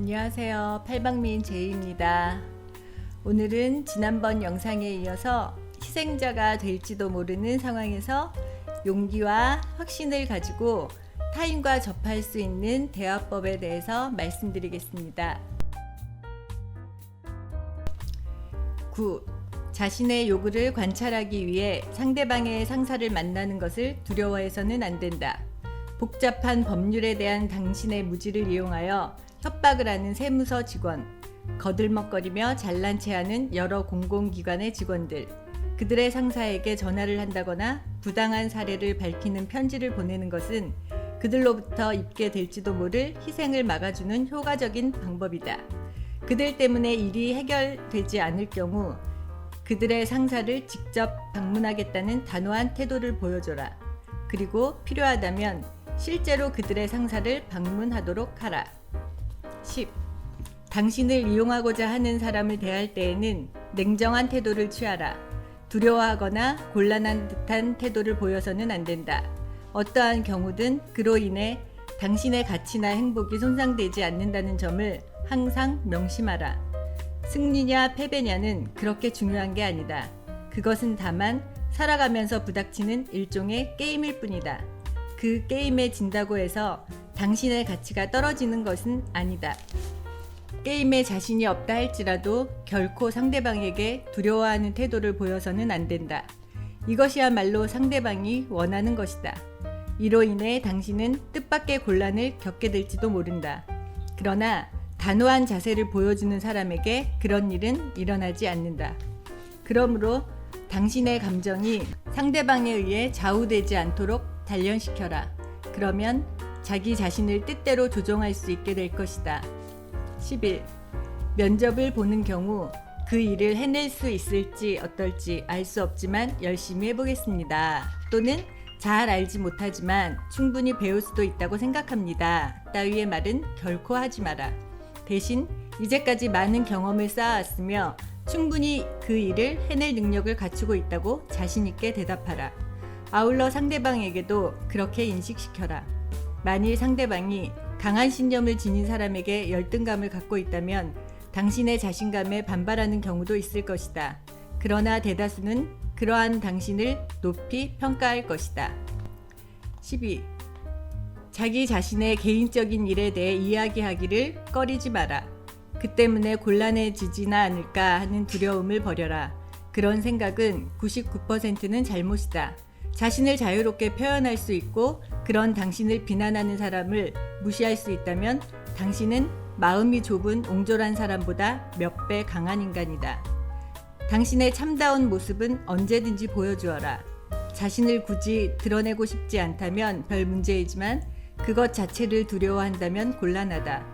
안녕하세요. 팔방미인 제이입니다. 오늘은 지난번 영상에 이어서 희생자가 될지도 모르는 상황에서 용기와 확신을 가지고 타인과 접할 수 있는 대화법에 대해서 말씀드리겠습니다. 9. 자신의 요구를 관찰하기 위해 상대방의 상사를 만나는 것을 두려워해서는 안 된다. 복잡한 법률에 대한 당신의 무지를 이용하여 협박을 하는 세무서 직원, 거들먹거리며 잘난 체하는 여러 공공기관의 직원들, 그들의 상사에게 전화를 한다거나 부당한 사례를 밝히는 편지를 보내는 것은 그들로부터 입게 될지도 모를 희생을 막아주는 효과적인 방법이다. 그들 때문에 일이 해결되지 않을 경우 그들의 상사를 직접 방문하겠다는 단호한 태도를 보여줘라. 그리고 필요하다면 실제로 그들의 상사를 방문하도록 하라. 10. 당신을 이용하고자 하는 사람을 대할 때에는 냉정한 태도를 취하라. 두려워하거나 곤란한 듯한 태도를 보여서는 안 된다. 어떠한 경우든 그로 인해 당신의 가치나 행복이 손상되지 않는다는 점을 항상 명심하라. 승리냐 패배냐는 그렇게 중요한 게 아니다. 그것은 다만 살아가면서 부닥치는 일종의 게임일 뿐이다. 그 게임에 진다고 해서 당신의 가치가 떨어지는 것은 아니다. 게임에 자신이 없다 할지라도 결코 상대방에게 두려워하는 태도를 보여서는 안 된다. 이것이야말로 상대방이 원하는 것이다. 이로 인해 당신은 뜻밖의 곤란을 겪게 될지도 모른다. 그러나 단호한 자세를 보여주는 사람에게 그런 일은 일어나지 않는다. 그러므로 당신의 감정이 상대방에 의해 좌우되지 않도록 단련시켜라. 그러면 자기 자신을 뜻대로 조종할 수 있게 될 것이다. 11. 면접을 보는 경우 그 일을 해낼 수 있을지 어떨지 알 수 없지만 열심히 해보겠습니다. 또는 잘 알지 못하지만 충분히 배울 수도 있다고 생각합니다. 따위의 말은 결코 하지 마라. 대신 이제까지 많은 경험을 쌓아왔으며 충분히 그 일을 해낼 능력을 갖추고 있다고 자신 있게 대답하라. 아울러 상대방에게도 그렇게 인식시켜라. 만일 상대방이 강한 신념을 지닌 사람에게 열등감을 갖고 있다면 당신의 자신감에 반발하는 경우도 있을 것이다. 그러나 대다수는 그러한 당신을 높이 평가할 것이다. 12. 자기 자신의 개인적인 일에 대해 이야기하기를 꺼리지 마라. 그 때문에 곤란해지지나 않을까 하는 두려움을 버려라. 그런 생각은 99%는 잘못이다. 자신을 자유롭게 표현할 수 있고 그런 당신을 비난하는 사람을 무시할 수 있다면 당신은 마음이 좁은 옹졸한 사람보다 몇 배 강한 인간이다. 당신의 참다운 모습은 언제든지 보여주어라. 자신을 굳이 드러내고 싶지 않다면 별 문제이지만 그것 자체를 두려워한다면 곤란하다.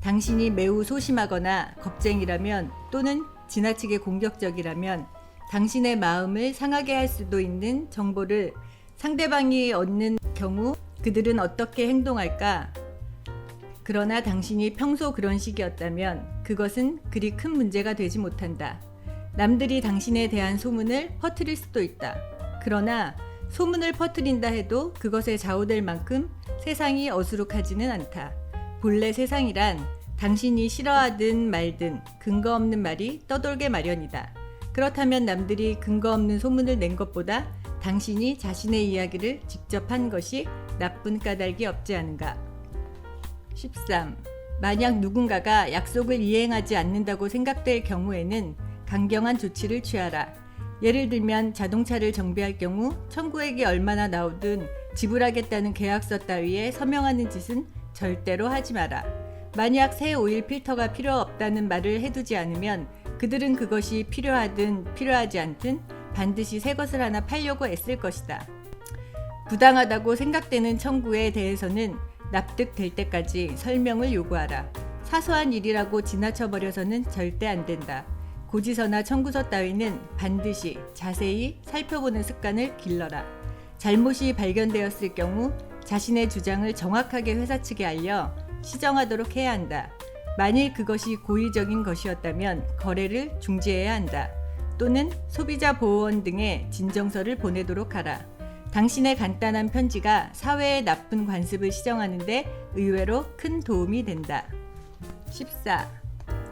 당신이 매우 소심하거나 겁쟁이라면 또는 지나치게 공격적이라면 당신의 마음을 상하게 할 수도 있는 정보를 상대방이 얻는 경우 그들은 어떻게 행동할까? 그러나 당신이 평소 그런 식이었다면 그것은 그리 큰 문제가 되지 못한다. 남들이 당신에 대한 소문을 퍼뜨릴 수도 있다. 그러나 소문을 퍼뜨린다 해도 그것에 좌우될 만큼 세상이 어수룩하지는 않다. 본래 세상이란 당신이 싫어하든 말든 근거 없는 말이 떠돌게 마련이다. 그렇다면 남들이 근거 없는 소문을 낸 것보다 당신이 자신의 이야기를 직접 한 것이 나쁜 까닭이 없지 않은가. 13. 만약 누군가가 약속을 이행하지 않는다고 생각될 경우에는 강경한 조치를 취하라. 예를 들면 자동차를 정비할 경우 청구액이 얼마나 나오든 지불하겠다는 계약서 따위에 서명하는 짓은 절대로 하지 마라. 만약 새 오일 필터가 필요 없다는 말을 해두지 않으면 그들은 그것이 필요하든 필요하지 않든 반드시 새 것을 하나 팔려고 애쓸 것이다. 부당하다고 생각되는 청구에 대해서는 납득될 때까지 설명을 요구하라. 사소한 일이라고 지나쳐버려서는 절대 안 된다. 고지서나 청구서 따위는 반드시 자세히 살펴보는 습관을 길러라. 잘못이 발견되었을 경우 자신의 주장을 정확하게 회사 측에 알려 시정하도록 해야 한다. 만일 그것이 고의적인 것이었다면 거래를 중지해야 한다. 또는 소비자 보호원 등의 진정서를 보내도록 하라. 당신의 간단한 편지가 사회의 나쁜 관습을 시정하는 데 의외로 큰 도움이 된다. 14.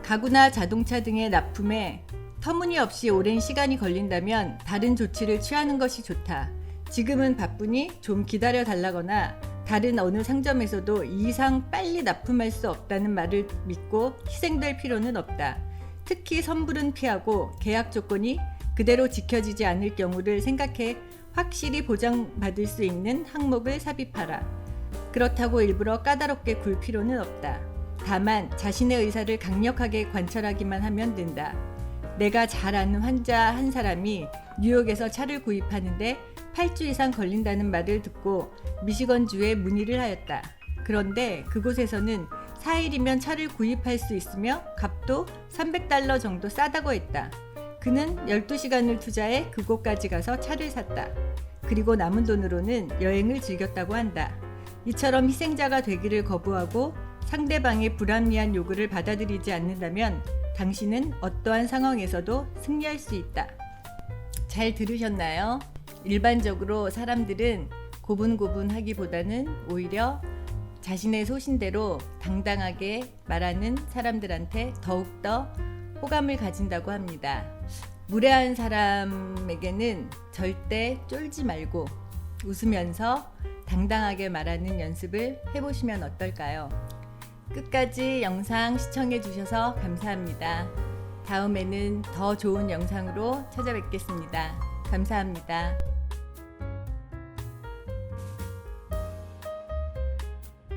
가구나 자동차 등의 납품에 터무니없이 오랜 시간이 걸린다면 다른 조치를 취하는 것이 좋다. 지금은 바쁘니 좀 기다려 달라거나 다른 어느 상점에서도 이 이상 빨리 납품할 수 없다는 말을 믿고 희생될 필요는 없다. 특히 선불은 피하고 계약 조건이 그대로 지켜지지 않을 경우를 생각해 확실히 보장받을 수 있는 항목을 삽입하라. 그렇다고 일부러 까다롭게 굴 필요는 없다. 다만 자신의 의사를 강력하게 관철하기만 하면 된다. 내가 잘 아는 환자 한 사람이 뉴욕에서 차를 구입하는데 8주 이상 걸린다는 말을 듣고 미시건주에 문의를 하였다. 그런데 그곳에서는 4일이면 차를 구입할 수 있으며 값도 $300 정도 싸다고 했다. 그는 12시간을 투자해 그곳까지 가서 차를 샀다. 그리고 남은 돈으로는 여행을 즐겼다고 한다. 이처럼 희생자가 되기를 거부하고 상대방의 불합리한 요구를 받아들이지 않는다면 당신은 어떠한 상황에서도 승리할 수 있다. 잘 들으셨나요? 일반적으로 사람들은 고분고분하기보다는 오히려 자신의 소신대로 당당하게 말하는 사람들한테 더욱더 호감을 가진다고 합니다. 무례한 사람에게는 절대 쫄지 말고 웃으면서 당당하게 말하는 연습을 해보시면 어떨까요? 끝까지 영상 시청해 주셔서 감사합니다. 다음에는 더 좋은 영상으로 찾아뵙겠습니다. 감사합니다.